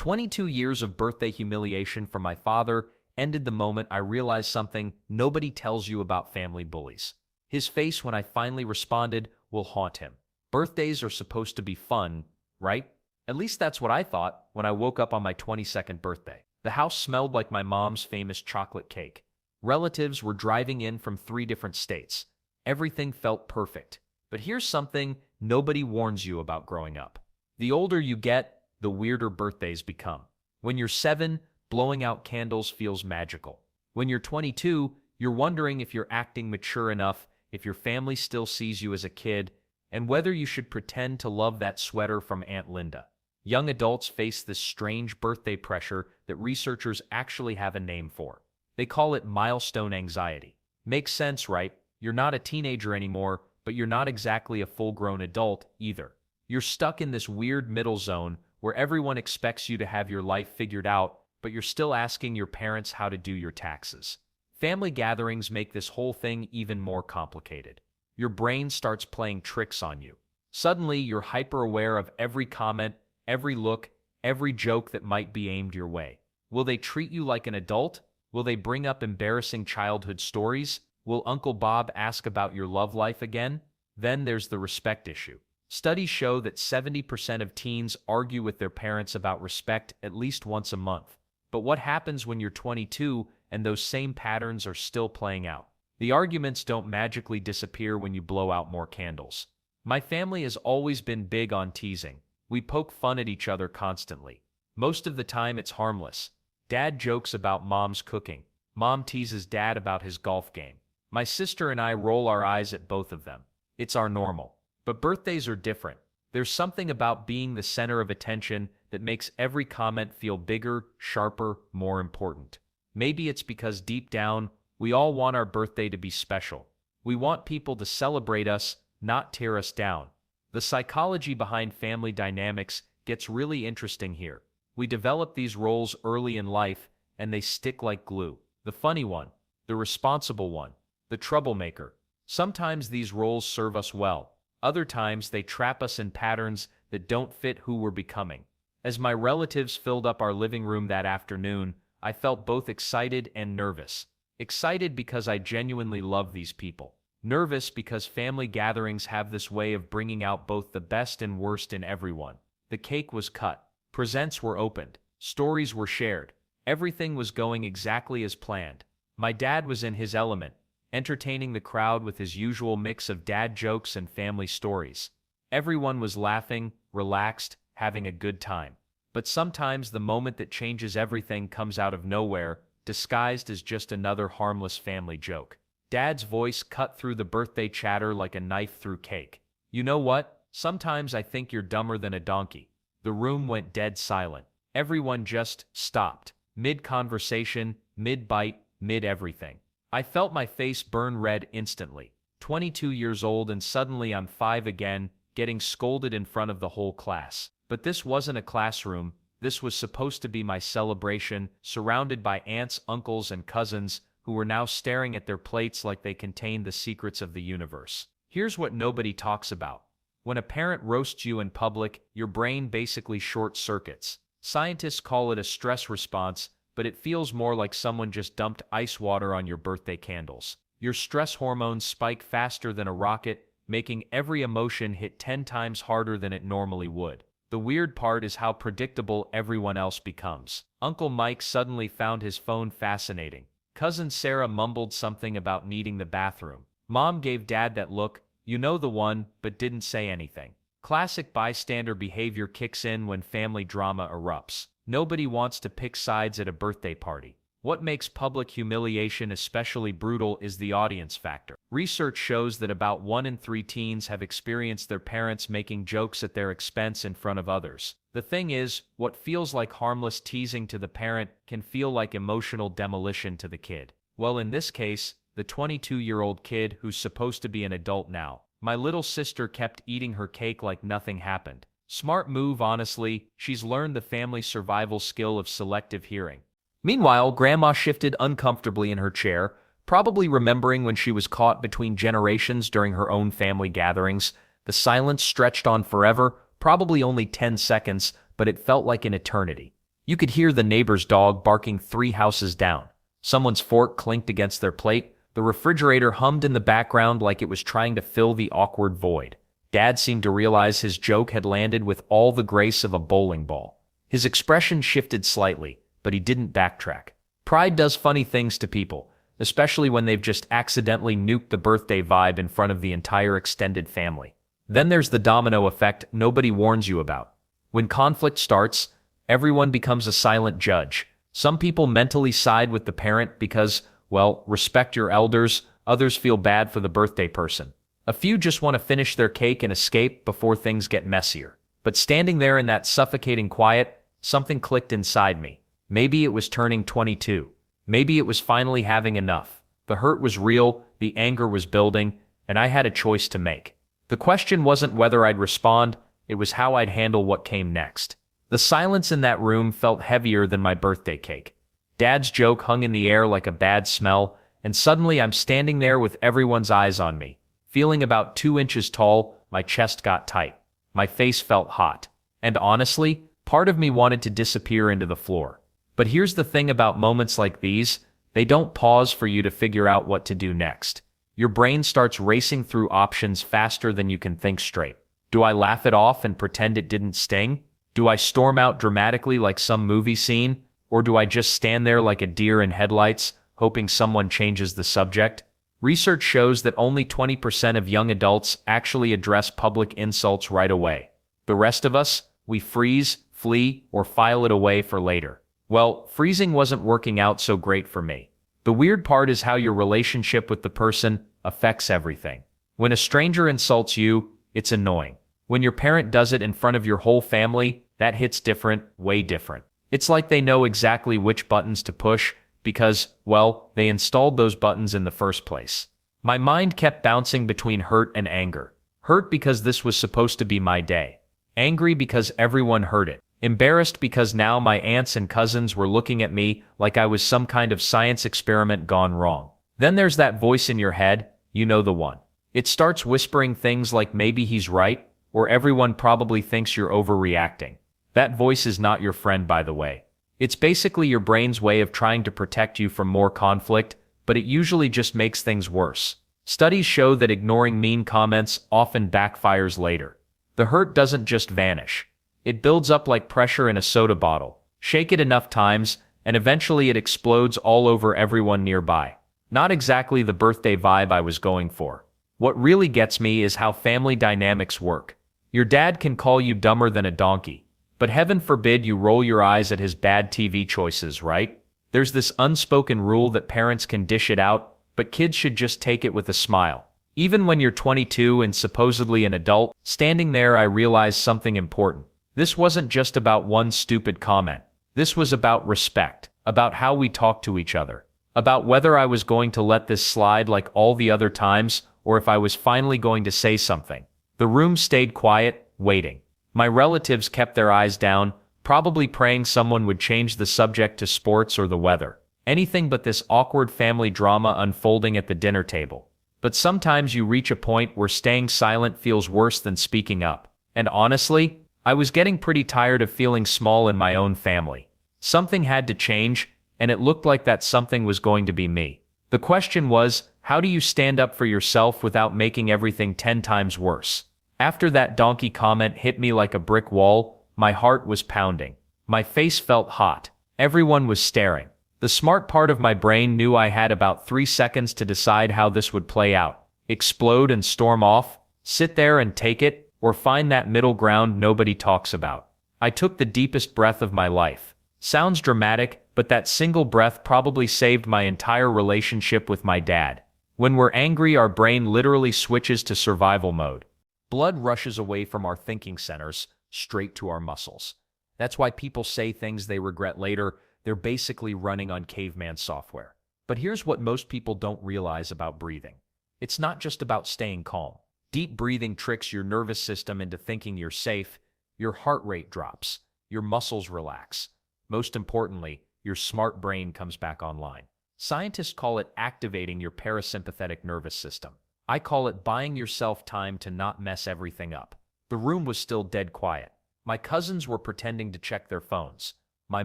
22 years of birthday humiliation from my father ended the moment I realized something nobody tells you about family bullies. His face when I finally responded will haunt him. Birthdays are supposed to be fun, right? At least that's what I thought when I woke up on my 22nd birthday. The house smelled like my mom's famous chocolate cake. Relatives were driving in from 3 different states. Everything felt perfect. But here's something nobody warns you about growing up. The older you get, the weirder birthdays become. When you're 7, blowing out candles feels magical. When you're 22, you're wondering if you're acting mature enough, if your family still sees you as a kid, and whether you should pretend to love that sweater from Aunt Linda. Young adults face this strange birthday pressure that researchers actually have a name for. They call it milestone anxiety. Makes sense, right? You're not a teenager anymore, but you're not exactly a full-grown adult either. You're stuck in this weird middle zone where everyone expects you to have your life figured out, but you're still asking your parents how to do your taxes. Family gatherings make this whole thing even more complicated. Your brain starts playing tricks on you. Suddenly, you're hyper-aware of every comment, every look, every joke that might be aimed your way. Will they treat you like an adult? Will they bring up embarrassing childhood stories? Will Uncle Bob ask about your love life again? Then there's the respect issue. Studies show that 70% of teens argue with their parents about respect at least once a month. But what happens when you're 22 and those same patterns are still playing out? The arguments don't magically disappear when you blow out more candles. My family has always been big on teasing. We poke fun at each other constantly. Most of the time it's harmless. Dad jokes about mom's cooking. Mom teases dad about his golf game. My sister and I roll our eyes at both of them. It's our normal. But birthdays are different. There's something about being the center of attention that makes every comment feel bigger, sharper, more important. Maybe it's because deep down, we all want our birthday to be special. We want people to celebrate us, not tear us down. The psychology behind family dynamics gets really interesting here. We develop these roles early in life, and they stick like glue. The funny one, the responsible one, the troublemaker. Sometimes these roles serve us well. Other times they trap us in patterns that don't fit who we're becoming. As my relatives filled up our living room that afternoon, I felt both excited and nervous. Excited because I genuinely love these people. Nervous because family gatherings have this way of bringing out both the best and worst in everyone. The cake was cut. Presents were opened. Stories were shared. Everything was going exactly as planned. My dad was in his element, entertaining the crowd with his usual mix of dad jokes and family stories. Everyone was laughing, relaxed, having a good time. But sometimes the moment that changes everything comes out of nowhere, disguised as just another harmless family joke. Dad's voice cut through the birthday chatter like a knife through cake. You know what? Sometimes I think you're dumber than a donkey. The room went dead silent. Everyone just stopped. Mid-conversation, mid-bite, mid-everything. I felt my face burn red instantly. 22 years old and suddenly I'm 5 again, getting scolded in front of the whole class. But this wasn't a classroom. This was supposed to be my celebration, surrounded by aunts, uncles, and cousins who were now staring at their plates like they contained the secrets of the universe. Here's what nobody talks about. When a parent roasts you in public, your brain basically short-circuits. Scientists call it a stress response, but it feels more like someone just dumped ice water on your birthday candles. Your stress hormones spike faster than a rocket, making every emotion hit 10 times harder than it normally would. The weird part is how predictable everyone else becomes. Uncle Mike suddenly found his phone fascinating. Cousin Sarah mumbled something about needing the bathroom. Mom gave Dad that look, you know the one, but didn't say anything. Classic bystander behavior kicks in when family drama erupts. Nobody wants to pick sides at a birthday party. What makes public humiliation especially brutal is the audience factor. Research shows that about 1 in 3 teens have experienced their parents making jokes at their expense in front of others. The thing is, what feels like harmless teasing to the parent can feel like emotional demolition to the kid. Well, in this case, the 22-year-old kid who's supposed to be an adult now. My little sister kept eating her cake like nothing happened. Smart move, honestly. She's learned the family survival skill of selective hearing. Meanwhile, Grandma shifted uncomfortably in her chair, probably remembering when she was caught between generations during her own family gatherings. The silence stretched on forever, probably only 10 seconds, but it felt like an eternity. You could hear the neighbor's dog barking 3 houses down. Someone's fork clinked against their plate. The refrigerator hummed in the background like it was trying to fill the awkward void. Dad seemed to realize his joke had landed with all the grace of a bowling ball. His expression shifted slightly, but he didn't backtrack. Pride does funny things to people, especially when they've just accidentally nuked the birthday vibe in front of the entire extended family. Then there's the domino effect nobody warns you about. When conflict starts, everyone becomes a silent judge. Some people mentally side with the parent because, well, respect your elders. Others feel bad for the birthday person. A few just want to finish their cake and escape before things get messier. But standing there in that suffocating quiet, something clicked inside me. Maybe it was turning 22. Maybe it was finally having enough. The hurt was real, the anger was building, and I had a choice to make. The question wasn't whether I'd respond, it was how I'd handle what came next. The silence in that room felt heavier than my birthday cake. Dad's joke hung in the air like a bad smell, and suddenly I'm standing there with everyone's eyes on me. Feeling about 2 inches tall, my chest got tight. My face felt hot. And honestly, part of me wanted to disappear into the floor. But here's the thing about moments like these, they don't pause for you to figure out what to do next. Your brain starts racing through options faster than you can think straight. Do I laugh it off and pretend it didn't sting? Do I storm out dramatically like some movie scene? Or do I just stand there like a deer in headlights, hoping someone changes the subject? Research shows that only 20% of young adults actually address public insults right away. The rest of us, we freeze, flee, or file it away for later. Well, freezing wasn't working out so great for me. The weird part is how your relationship with the person affects everything. When a stranger insults you, it's annoying. When your parent does it in front of your whole family, that hits different, way different. It's like they know exactly which buttons to push because, well, they installed those buttons in the first place. My mind kept bouncing between hurt and anger. Hurt because this was supposed to be my day. Angry because everyone heard it. Embarrassed because now my aunts and cousins were looking at me like I was some kind of science experiment gone wrong. Then there's that voice in your head, you know the one. It starts whispering things like maybe he's right, or everyone probably thinks you're overreacting. That voice is not your friend, by the way. It's basically your brain's way of trying to protect you from more conflict, but it usually just makes things worse. Studies show that ignoring mean comments often backfires later. The hurt doesn't just vanish. It builds up like pressure in a soda bottle. Shake it enough times, and eventually it explodes all over everyone nearby. Not exactly the birthday vibe I was going for. What really gets me is how family dynamics work. Your dad can call you dumber than a donkey, but heaven forbid you roll your eyes at his bad TV choices, right? There's this unspoken rule that parents can dish it out, but kids should just take it with a smile. Even when you're 22 and supposedly an adult, standing there I realized something important. This wasn't just about one stupid comment. This was about respect, about how we talk to each other, about whether I was going to let this slide like all the other times or if I was finally going to say something. The room stayed quiet, waiting. My relatives kept their eyes down, probably praying someone would change the subject to sports or the weather. Anything but this awkward family drama unfolding at the dinner table. But sometimes you reach a point where staying silent feels worse than speaking up. And honestly, I was getting pretty tired of feeling small in my own family. Something had to change, and it looked like that something was going to be me. The question was, how do you stand up for yourself without making everything 10 times worse? After that donkey comment hit me like a brick wall, my heart was pounding. My face felt hot. Everyone was staring. The smart part of my brain knew I had about 3 seconds to decide how this would play out. Explode and storm off, sit there and take it, or find that middle ground nobody talks about. I took the deepest breath of my life. Sounds dramatic, but that single breath probably saved my entire relationship with my dad. When we're angry, our brain literally switches to survival mode. Blood rushes away from our thinking centers, straight to our muscles. That's why people say things they regret later. They're basically running on caveman software. But here's what most people don't realize about breathing. It's not just about staying calm. Deep breathing tricks your nervous system into thinking you're safe. Your heart rate drops. Your muscles relax. Most importantly, your smart brain comes back online. Scientists call it activating your parasympathetic nervous system. I call it buying yourself time to not mess everything up. The room was still dead quiet. My cousins were pretending to check their phones. My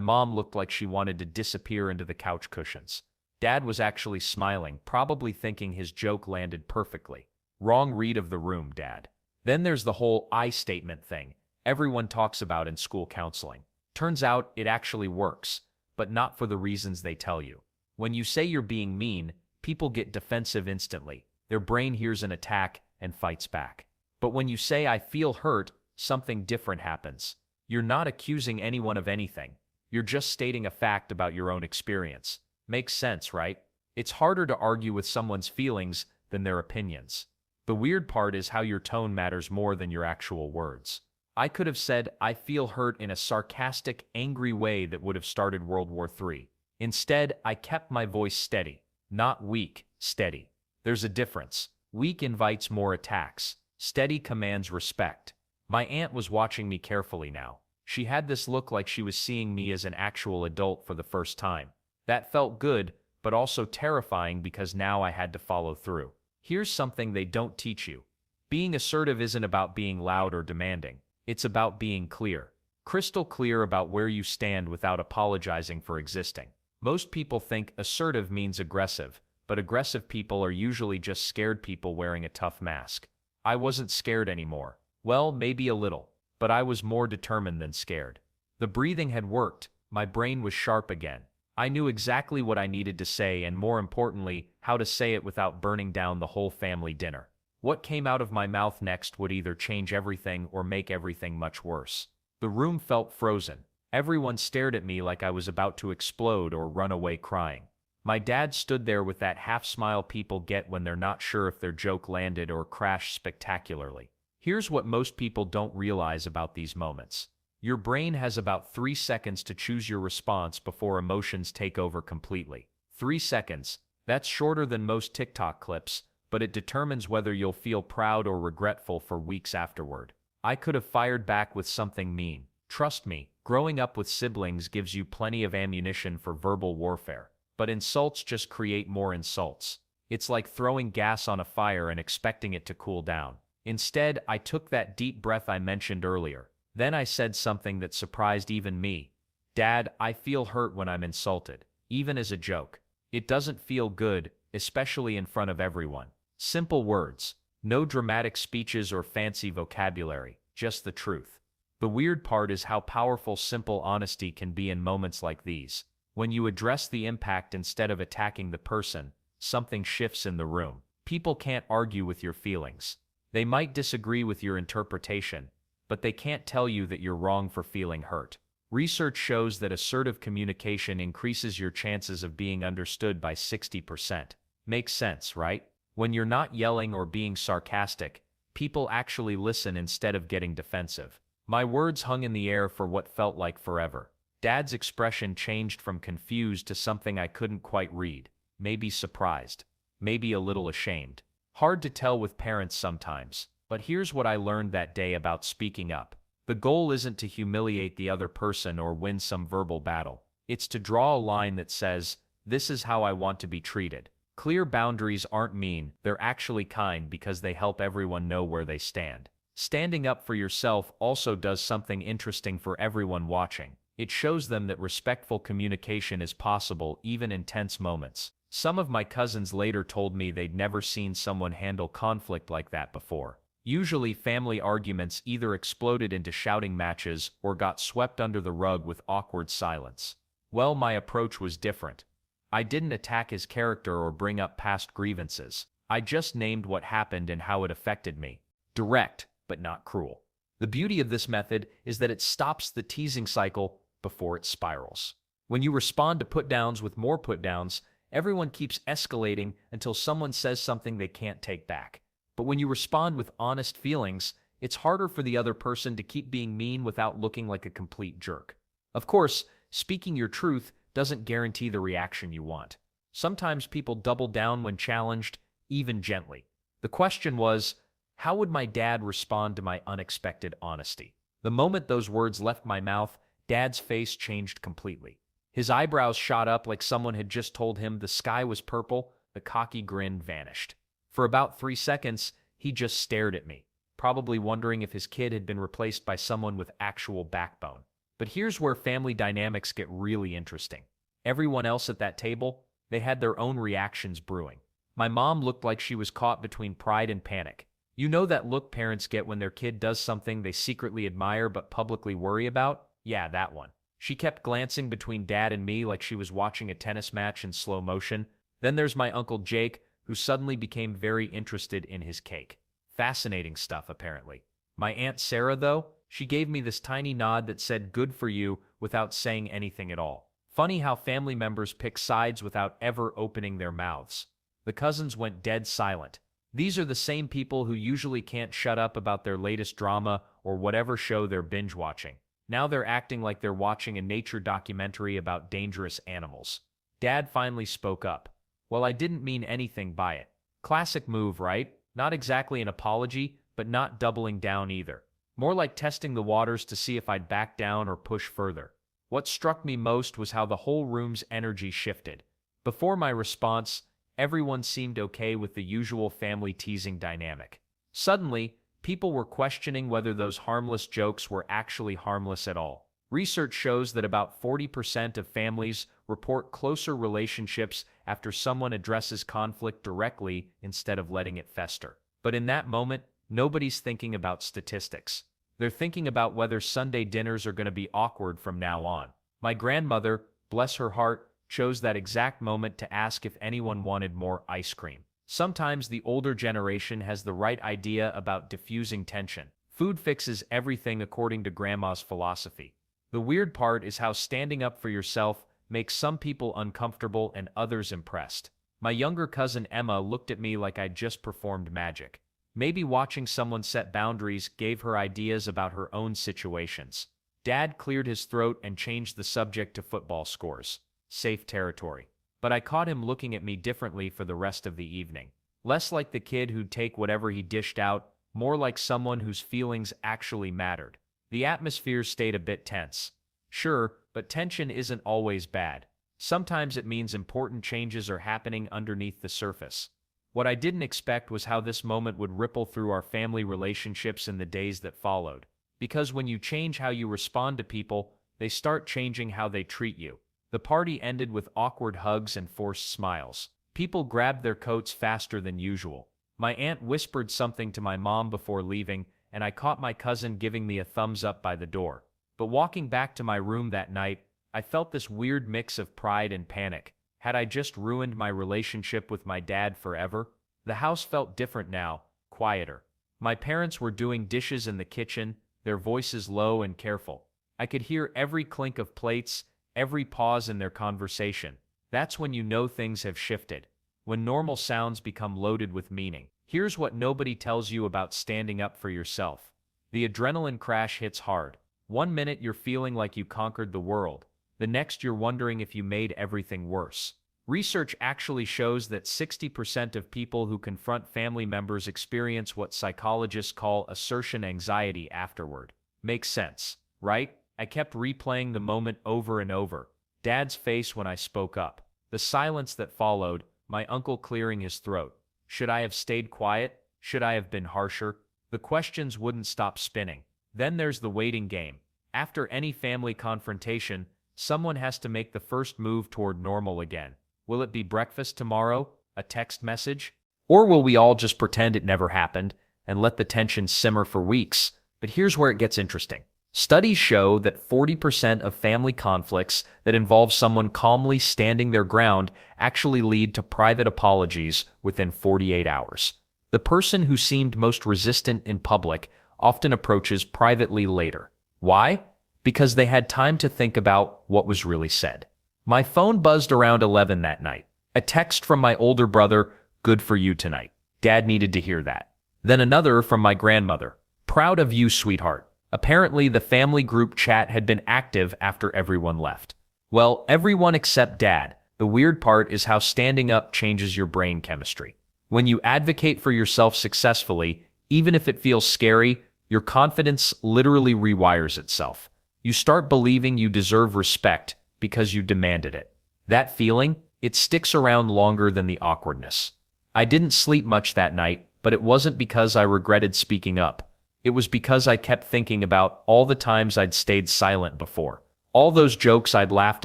mom looked like she wanted to disappear into the couch cushions. Dad was actually smiling, probably thinking his joke landed perfectly. Wrong read of the room, Dad. Then there's the whole I statement thing everyone talks about in school counseling. Turns out it actually works, but not for the reasons they tell you. When you say you're being mean, people get defensive instantly. Their brain hears an attack and fights back. But when you say I feel hurt, something different happens. You're not accusing anyone of anything. You're just stating a fact about your own experience. Makes sense, right? It's harder to argue with someone's feelings than their opinions. The weird part is how your tone matters more than your actual words. I could have said, I feel hurt in a sarcastic, angry way that would have started World War III. Instead, I kept my voice steady. Not weak, steady. There's a difference. Weak invites more attacks. Steady commands respect. My aunt was watching me carefully now. She had this look like she was seeing me as an actual adult for the first time. That felt good, but also terrifying because now I had to follow through. Here's something they don't teach you. Being assertive isn't about being loud or demanding. It's about being clear. Crystal clear about where you stand without apologizing for existing. Most people think assertive means aggressive, but aggressive people are usually just scared people wearing a tough mask. I wasn't scared anymore. Well, maybe a little, but I was more determined than scared. The breathing had worked. My brain was sharp again. I knew exactly what I needed to say and, more importantly, how to say it without burning down the whole family dinner. What came out of my mouth next would either change everything or make everything much worse. The room felt frozen. Everyone stared at me like I was about to explode or run away crying. My dad stood there with that half-smile people get when they're not sure if their joke landed or crashed spectacularly. Here's what most people don't realize about these moments. Your brain has about 3 seconds to choose your response before emotions take over completely. 3 seconds. That's shorter than most TikTok clips, but it determines whether you'll feel proud or regretful for weeks afterward. I could have fired back with something mean. Trust me, growing up with siblings gives you plenty of ammunition for verbal warfare. But insults just create more insults. It's like throwing gas on a fire and expecting it to cool down. Instead, I took that deep breath I mentioned earlier. Then I said something that surprised even me. Dad, I feel hurt when I'm insulted, even as a joke. It doesn't feel good, especially in front of everyone. Simple words. No dramatic speeches or fancy vocabulary, just the truth. The weird part is how powerful simple honesty can be in moments like these. When you address the impact instead of attacking the person, something shifts in the room. People can't argue with your feelings. They might disagree with your interpretation, but they can't tell you that you're wrong for feeling hurt. Research shows that assertive communication increases your chances of being understood by 60%. Makes sense, right? When you're not yelling or being sarcastic, people actually listen instead of getting defensive. My words hung in the air for what felt like forever. Dad's expression changed from confused to something I couldn't quite read. Maybe surprised. Maybe a little ashamed. Hard to tell with parents sometimes. But here's what I learned that day about speaking up. The goal isn't to humiliate the other person or win some verbal battle. It's to draw a line that says, this is how I want to be treated. Clear boundaries aren't mean, they're actually kind because they help everyone know where they stand. Standing up for yourself also does something interesting for everyone watching. It shows them that respectful communication is possible even in tense moments. Some of my cousins later told me they'd never seen someone handle conflict like that before. Usually family arguments either exploded into shouting matches or got swept under the rug with awkward silence. Well, my approach was different. I didn't attack his character or bring up past grievances. I just named what happened and how it affected me. Direct, but not cruel. The beauty of this method is that it stops the teasing cycle before it spirals. When you respond to put-downs with more put-downs, everyone keeps escalating until someone says something they can't take back. But when you respond with honest feelings, it's harder for the other person to keep being mean without looking like a complete jerk. Of course, speaking your truth doesn't guarantee the reaction you want. Sometimes people double down when challenged, even gently. The question was, how would my dad respond to my unexpected honesty? The moment those words left my mouth, Dad's face changed completely. His eyebrows shot up like someone had just told him the sky was purple. The cocky grin vanished. For about 3 seconds, he just stared at me, probably wondering if his kid had been replaced by someone with actual backbone. But here's where family dynamics get really interesting. Everyone else at that table, they had their own reactions brewing. My mom looked like she was caught between pride and panic. You know that look parents get when their kid does something they secretly admire but publicly worry about? Yeah, that one. She kept glancing between Dad and me like she was watching a tennis match in slow motion. Then there's my Uncle Jake, who suddenly became very interested in his cake. Fascinating stuff, apparently. My Aunt Sarah, though, she gave me this tiny nod that said good for you without saying anything at all. Funny how family members pick sides without ever opening their mouths. The cousins went dead silent. These are the same people who usually can't shut up about their latest drama or whatever show they're binge watching. Now they're acting like they're watching a nature documentary about dangerous animals. Dad finally spoke up. Well, I didn't mean anything by it. Classic move, right? Not exactly an apology, but not doubling down either. More like testing the waters to see if I'd back down or push further. What struck me most was how the whole room's energy shifted. Before my response, everyone seemed okay with the usual family teasing dynamic. Suddenly, people were questioning whether those harmless jokes were actually harmless at all. Research shows that about 40% of families report closer relationships after someone addresses conflict directly instead of letting it fester. But in that moment, nobody's thinking about statistics. They're thinking about whether Sunday dinners are going to be awkward from now on. My grandmother, bless her heart, chose that exact moment to ask if anyone wanted more ice cream. Sometimes the older generation has the right idea about diffusing tension. Food fixes everything according to Grandma's philosophy. The weird part is how standing up for yourself makes some people uncomfortable and others impressed. My younger cousin Emma looked at me like I'd just performed magic. Maybe watching someone set boundaries gave her ideas about her own situations. Dad cleared his throat and changed the subject to football scores. Safe territory. But I caught him looking at me differently for the rest of the evening. Less like the kid who'd take whatever he dished out, more like someone whose feelings actually mattered. The atmosphere stayed a bit tense. Sure, but tension isn't always bad. Sometimes it means important changes are happening underneath the surface. What I didn't expect was how this moment would ripple through our family relationships in the days that followed. Because when you change how you respond to people, they start changing how they treat you. The party ended with awkward hugs and forced smiles. People grabbed their coats faster than usual. My aunt whispered something to my mom before leaving, and I caught my cousin giving me a thumbs up by the door. But walking back to my room that night, I felt this weird mix of pride and panic. Had I just ruined my relationship with my dad forever? The house felt different now, quieter. My parents were doing dishes in the kitchen, their voices low and careful. I could hear every clink of plates, every pause in their conversation. That's when you know things have shifted. When normal sounds become loaded with meaning. Here's what nobody tells you about standing up for yourself. The adrenaline crash hits hard. One minute you're feeling like you conquered the world. The next you're wondering if you made everything worse. Research actually shows that 60% of people who confront family members experience what psychologists call assertion anxiety afterward. Makes sense, right? I kept replaying the moment over and over. Dad's face when I spoke up. The silence that followed, my uncle clearing his throat. Should I have stayed quiet? Should I have been harsher? The questions wouldn't stop spinning. Then there's the waiting game. After any family confrontation, someone has to make the first move toward normal again. Will it be breakfast tomorrow? A text message? Or will we all just pretend it never happened and let the tension simmer for weeks? But here's where it gets interesting. Studies show that 40% of family conflicts that involve someone calmly standing their ground actually lead to private apologies within 48 hours. The person who seemed most resistant in public often approaches privately later. Why? Because they had time to think about what was really said. My phone buzzed around 11 that night. A text from my older brother, "Good for you tonight." Dad needed to hear that. Then another from my grandmother, "Proud of you, sweetheart." Apparently, the family group chat had been active after everyone left. Well, everyone except Dad. The weird part is how standing up changes your brain chemistry. When you advocate for yourself successfully, even if it feels scary, your confidence literally rewires itself. You start believing you deserve respect because you demanded it. That feeling, it sticks around longer than the awkwardness. I didn't sleep much that night, but it wasn't because I regretted speaking up. It was because I kept thinking about all the times I'd stayed silent before. All those jokes I'd laughed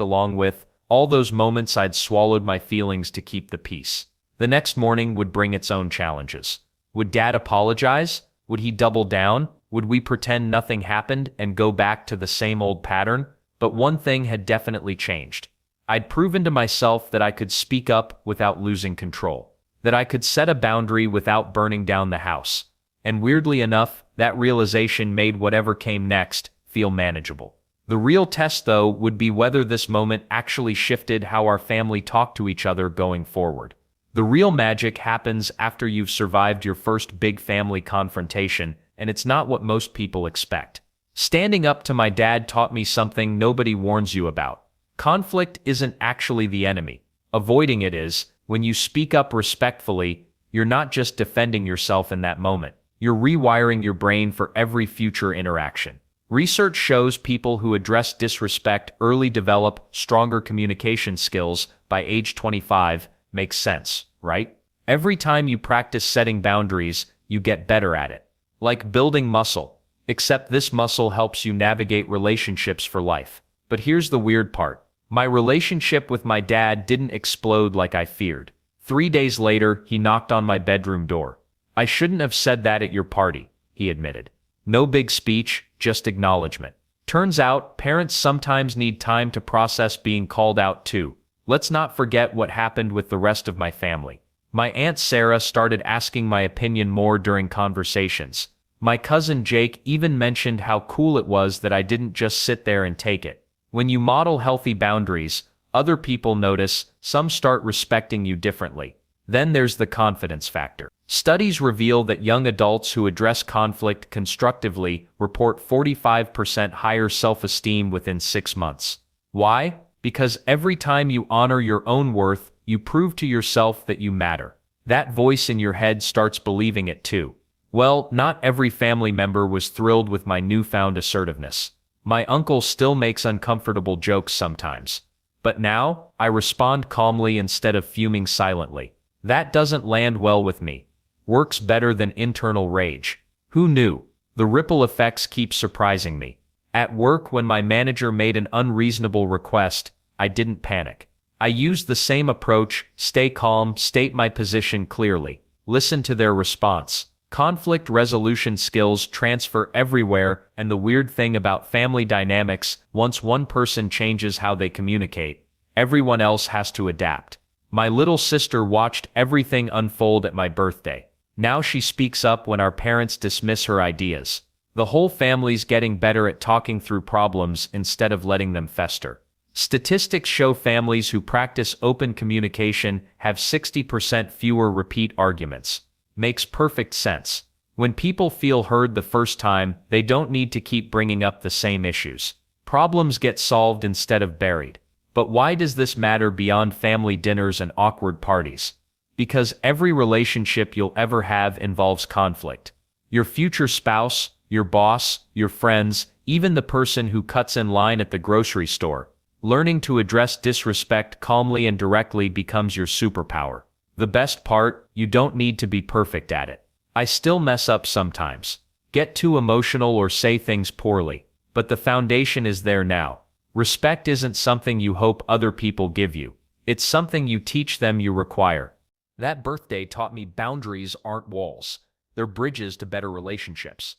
along with, all those moments I'd swallowed my feelings to keep the peace. The next morning would bring its own challenges. Would Dad apologize? Would he double down? Would we pretend nothing happened and go back to the same old pattern? But one thing had definitely changed. I'd proven to myself that I could speak up without losing control, that I could set a boundary without burning down the house. And weirdly enough, that realization made whatever came next feel manageable. The real test, though, would be whether this moment actually shifted how our family talked to each other going forward. The real magic happens after you've survived your first big family confrontation, and it's not what most people expect. Standing up to my dad taught me something nobody warns you about. Conflict isn't actually the enemy. Avoiding it is. When you speak up respectfully, you're not just defending yourself in that moment. You're rewiring your brain for every future interaction. Research shows people who address disrespect early develop stronger communication skills by age 25. Makes sense, right? Every time you practice setting boundaries, you get better at it. Like building muscle. Except this muscle helps you navigate relationships for life. But here's the weird part. My relationship with my dad didn't explode like I feared. 3 days later, he knocked on my bedroom door. "I shouldn't have said that at your party," he admitted. No big speech, just acknowledgement. Turns out, parents sometimes need time to process being called out too. Let's not forget what happened with the rest of my family. My Aunt Sarah started asking my opinion more during conversations. My cousin Jake even mentioned how cool it was that I didn't just sit there and take it. When you model healthy boundaries, other people notice, some start respecting you differently. Then there's the confidence factor. Studies reveal that young adults who address conflict constructively report 45% higher self-esteem within 6 months. Why? Because every time you honor your own worth, you prove to yourself that you matter. That voice in your head starts believing it too. Well, not every family member was thrilled with my newfound assertiveness. My uncle still makes uncomfortable jokes sometimes. But now, I respond calmly instead of fuming silently. That doesn't land well with me. Works better than internal rage. Who knew? The ripple effects keep surprising me. At work, when my manager made an unreasonable request, I didn't panic. I used the same approach: stay calm, state my position clearly, listen to their response. Conflict resolution skills transfer everywhere, and the weird thing about family dynamics, once one person changes how they communicate, everyone else has to adapt. My little sister watched everything unfold at my birthday. Now she speaks up when our parents dismiss her ideas. The whole family's getting better at talking through problems instead of letting them fester. Statistics show families who practice open communication have 60% fewer repeat arguments. Makes perfect sense. When people feel heard the first time, they don't need to keep bringing up the same issues. Problems get solved instead of buried. But why does this matter beyond family dinners and awkward parties? Because every relationship you'll ever have involves conflict. Your future spouse, your boss, your friends, even the person who cuts in line at the grocery store. Learning to address disrespect calmly and directly becomes your superpower. The best part, you don't need to be perfect at it. I still mess up sometimes. Get too emotional or say things poorly. But the foundation is there now. Respect isn't something you hope other people give you. It's something you teach them you require. That birthday taught me boundaries aren't walls. They're bridges to better relationships.